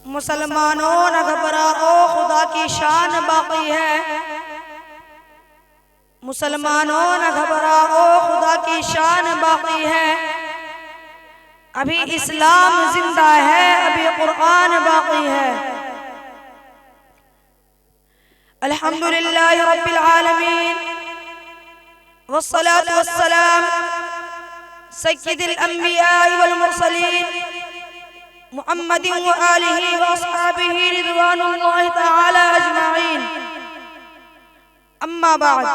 मुसलमानों न घबराओ, खुदा की शान बाकी है। मुसलमानों न घबराओ, खुदा की शान बाकी है। अभी इस्लाम जिंदा है, अभी कुरान बाकी है। अल्हम्दुलिल्लाहि रब्बिल आलमीन वस्सलातु वस्सलाम सय्यिदिल अंबिया वल मुरसलीन मुहम्मदिन व आलिहि व अस्हाबिहि रिज़वानुल्लाहि तआला अजमईन। अम्मा बाद,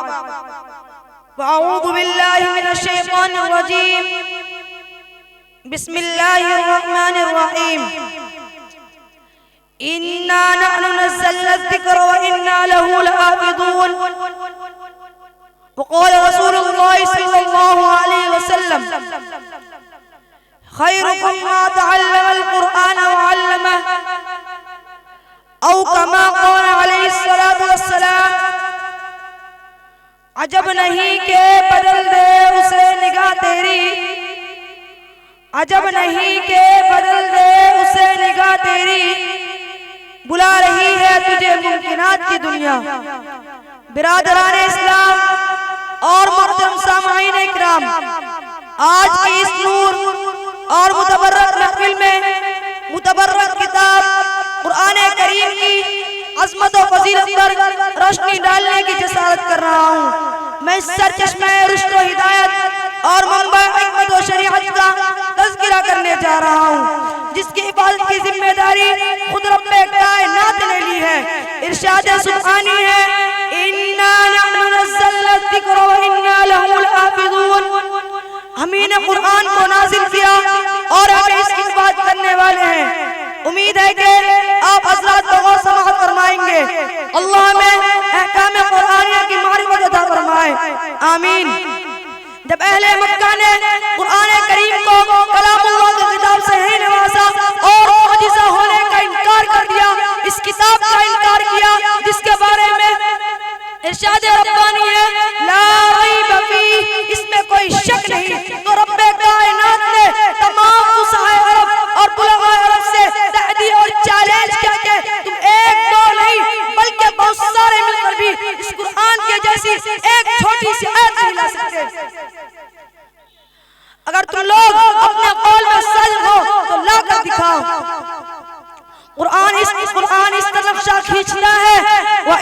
अऊज़ु बिल्लाहि मिनश शैतानिर रजीम। बिस्मिल्लाहिर रहमानिर रहीम। इन्ना नहनु नज़्ज़लना ज़िक्र व इन्ना लहु लहाफ़िज़ून। वक़ाल रसूलुल्लाहि सल्लल्लाहु अलैहि वसल्लम खैरुकुम मा तअल्लमल कुरआन व अल्लमह औ कमा क़ाल अलैहिस्सलातु वस्सलाम। अजब नहीं के बदल दे उसे निगाह तेरी, अजब नहीं के बदल दे उसे निगाह तेरी। बुला रही है तुझे मुमकिनात की दुनिया। बिरादरान इस्लाम और मोहतरम सामाईन इकराम, आज की इस नूर और मुतबर्रक महफिल में मुतबर्रक किताब कुरान करीम की अज़मत और फजीलत पर रोशनी डालने की जसारत कर रहा हूँ। मैं इस सरचश्मे रुश्द व हिदायत और मंबा हिकमत व शरीअत का तज़किरा करने जा रहा हूँ, जिसकी हिफाजत की जिम्मेदारी खुद रब्बे कायनात ने ली है। इरशाद सुब्हानी है, इन्ना नहनु नज़्ज़लना ज़िक्र व इन्ना लहु लहाफ़िज़ून। हम ही ने कुरान को नाज़िल किया और हम इसकी हिफाजत करने वाले हैं। उम्मीद है कि आप हज़रात को गौर समाअत फरमाएंगे। अल्लाह हमें अहकाम कुरानिया की मारिफत अता फरमाए, आमीन। जब अहले मक्का ने कुरान करीम को कलामुल्लाह की किताब से ही नवाजा और मुअजिज़ा होने का इनकार कर दिया, इस किताब का इनकार किया जिसके बारे में इरशाद रब्बानी है, ला रैब फीह, इसमें कोई शक नहीं, तो रब्बे कायनात ने तमाम फुसहाए अरब और बुलगाए अरब से तहदीद और चैलेंज किया कि तुम एक दो नहीं बल्कि बहुत सारे मिलकर भी इस कुरान के जैसी एक छोटी सी आयत नहीं ला सकते। अगर तुम लोग अपने कौल में सच हो तो ला कर दिखाओ। कुरान इस तरफ नक्शा खींचता है, व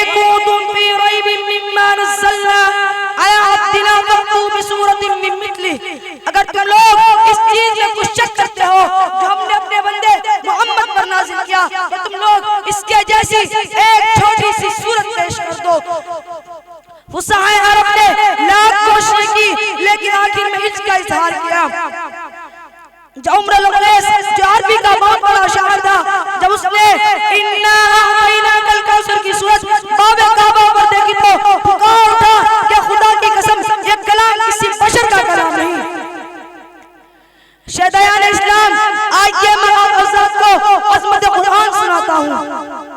कुंतुम फी रैबिन मिम्मा नज़्ज़लना अला अब्दिना फअतू बिसूरतिन मिन मिथलिही। अगर तुम लोग इस चीज में कुछ शक करते हो जो हमने अपने बंदे मोहम्मद पर नाज़िल किया, तो तुम लोग इसके जैसी एक छोटी सी सूरत पेश कर दो। फुसहाए अरब ने लाख कोशिश की, लेकिन आखिर में इसका इजहार किया। उमरुल क़ैस जो अरबी का बहुत बड़ा शायर था, जब उसने इन्ना अअतैनाकल कौसर की सूरत बाबे काबा पर देखी तो पुकार उठा कि खुदा की कसम ये कलाम किसी बशर का कलाम नहीं। शहदायान इस्लाम, आइए मैं आप हज़रात को अज़मत कुरान सुनाता हूँ।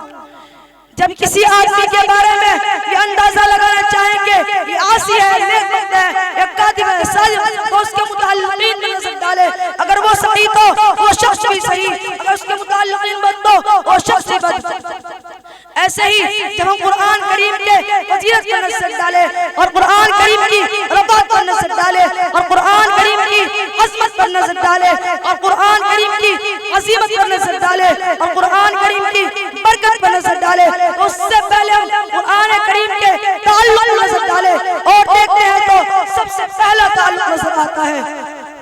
जब किसी आदमी के बारे में ये अंदाजा लगाना चाहेंगे ये आसी है, नेकबख्त है, ये कातिब है, साजिद, तो उसके मुताल्लिक़ीन में नजर डाले। अगर वो सही तो वो शख्स भी सही, अगर उसके मुताल्लिक़ीन बद तो वो शख्स भी बद। ऐसे ही जब हम कुरान करीम के फजीलत पर नजर डाले और कुरान करीम की रफ़ात पर नजर डाले और कुरान करीम की अज़मत पर नजर डाले और कुरान करीम की अज़ीमत पर नजर डाले और कुरान करीम की बरकत पर नजर डाले, तो उससे पहले हम कुरान करीम के ताल्लुक पर नजर डाले और देखते हैं तो सबसे पहला ताल्लुक नजर आता है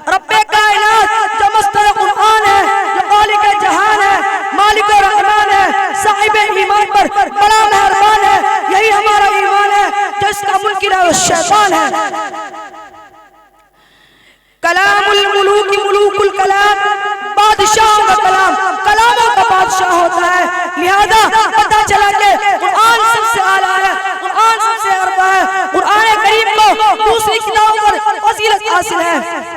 रब्बे कायनात जो मस्तर कुरान है, जो मालिक जहान है, मालिक रहमान है, साहिब ईमान पर बड़ा मेहरबान है। यही हमारा ईमान है जो इसका मुनकिर है वो शैतान है। कलामुल मुलूक मुलूकुल कलाम, बादशाह का कलाम कलामों का बादशाह होता है। लिहाजा पता चला कि कुरान सबसे आला है, कुरान सबसे अरबा है। कुरान करीम को दूसरी किताबों पर फजीलत हासिल है।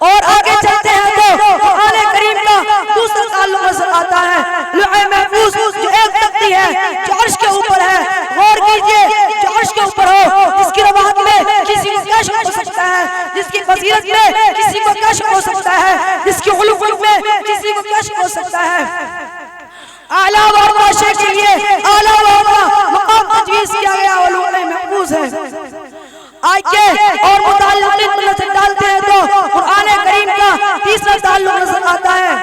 और आगे चलते हैं तो कुरान करीम का दूसरा ताल्लुक नजर आता है लौह महफूज, जो एक तख्ती है जो अर्श के ऊपर है। गौर कीजिए, जो अर्श के ऊपर हो, जिसकी रवाहत में किसी को कश्फ हो सकता है, जिसकी फजीलत में किसी को कश्फ हो सकता है, जिसकी उलूम में किसी को कश्फ हो सकता है। आला व माशे के लिए आला व मकाम तजवीज़ किया गया उलूम में महफूज है। आइए और मुताल्लिक़ नजर डालते हैं तो कुरान करीम का तीसरा ताल्लुक नजर आता है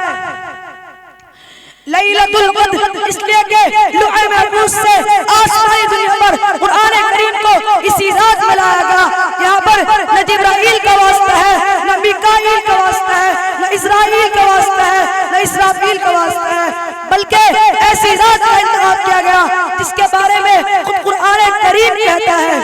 लैलतुल क़द्र, इसलिए कि लौह महफूज से आसमानी दुनिया पर कुरान करीम को इसी रात में लाया गया। यहाँ पर न जिब्राइल का वास्ता है, न मिकाईल का वास्ता है, न इस्राईल का वास्ता है, न इसराफील का वास्ता है, बल्कि ऐसी रात का इंतखाब किया गया जिसके बारे में खुद कुरान करीम कहता है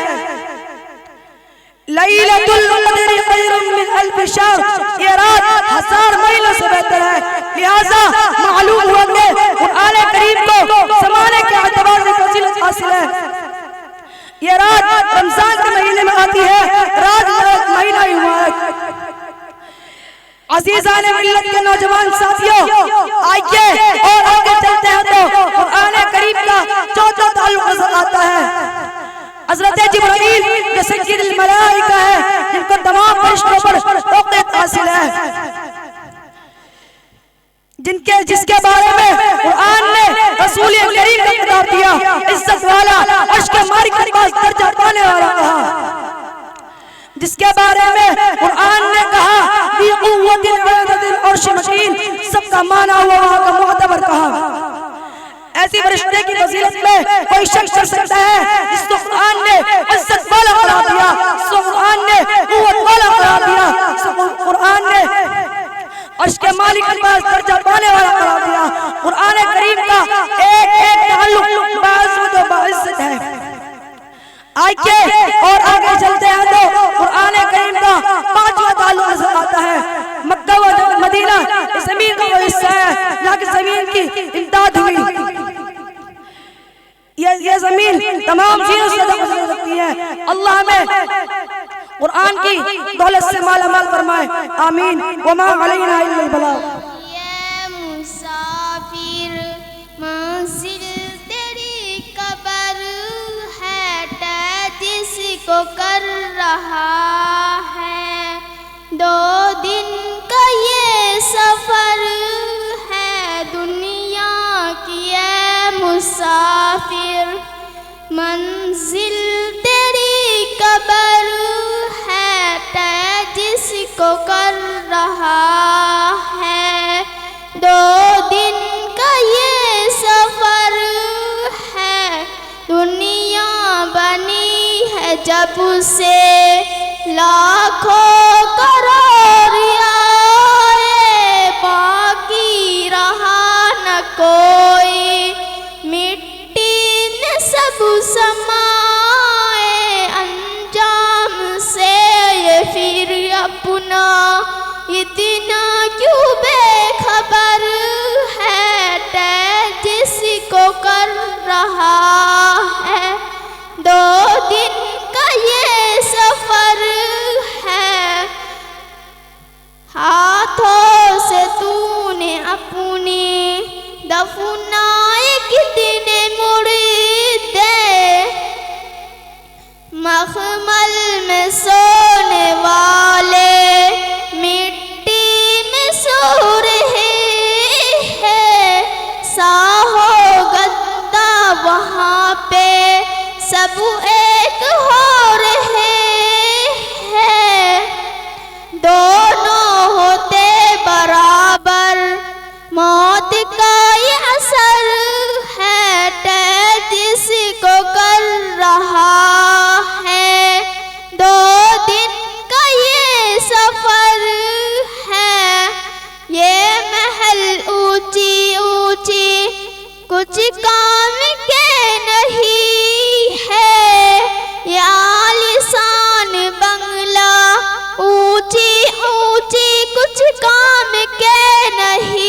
लैलतुल क़द्र खैरुम मिन अल्फ शहर, ये रात 1000 महीनों से बेहतर है। लिहाजा मालूम हुआ कि कुरान करीम को ज़माने के एतबार से फजीलत हासिल है। ये रात रमजान के महीने में आती है, रात महीना ही हुआ है। अज़ीज़ान मिल्लत के नौजवान साथियों, आइए और आगे चलते हैं तो कुरान करीम का चौथा ताल्लुक नजर आता है हज़रत जिब्राइल जो सय्यदुल मलाइका है, जिनको तमाम फरिश्तों पर तौक़ीत हासिल है, जिसके बारे में कुरान ने रसूल करीम को खिताब दिया इज्जत वाला, अर्श के मालिक के पास दर्जा पाने वाला कहा, जिसके बारे में कुरान ने कहा बी क़ुव्वतिन अददिल अर्श मकीन, सबका माना हुआ वहाँ का मुअतबर कहा। ऐसी फरिश्ते की फजीलत में कोई शक कर सकता है जिसको कुरान ने इज्जत वाला करार दिया, जिसको कुरान ने क़ुव्वत वाला करार दिया, जिसको कुरान ने अर्श के मालिक के पास दर्जा पाने वाला करार दिया। कुरान करीम का एक एक ताल्लुक बाइज़्ज़त व बाइज़्ज़त है। आइए और आगे चलते हैं तो कुरान करीम का पांचवा ताल्लुक नजर आता है मक्का व मदीना, जमीन का वो हिस्सा है जहाँ की जमीन की इमदाद हुई। ये जमीन तमाम चीजों से गुजर सकती है। अल्लाह हमें कुरान की दौलत से मालामाल फरमाए, आमीन। वमा अलैना इल्लल बलाग। ये मुसाफिर मंजिल तेरी कब्र है, जिसको कर रहा है 2 दिन का ये सफर है दुनिया की। ये मुसाफिर मंजिल तेरी कब्र है, जिसको कर रहा है 2 दिन का ये सफर है दुनिया बनी है जब से लाखों करोड़ आए, बाकी रहा न कोई, मिट्टी ने सब समाए, अंजाम से ये फिर अपना इतना क्यों बेखबर है, जिसको कर रहा है 2 दिन का ये सफर है। हाथों से तूने अपने दफनाए कितने मुर्दे, मखमल में सोने वाले मिट्टी में सो रहे हैं, साहो गद्दा वहाँ पे सब एक हो रहे हैं, दोनों होते बराबर, मौत का ये असर है, जिसको कर रहा है 2 दिन का ये सफर है। ये महल ऊंची ऊंची कुछ काम के नहीं है, ये आलीशान बंगला ऊंची ऊंची कुछ काम के नहीं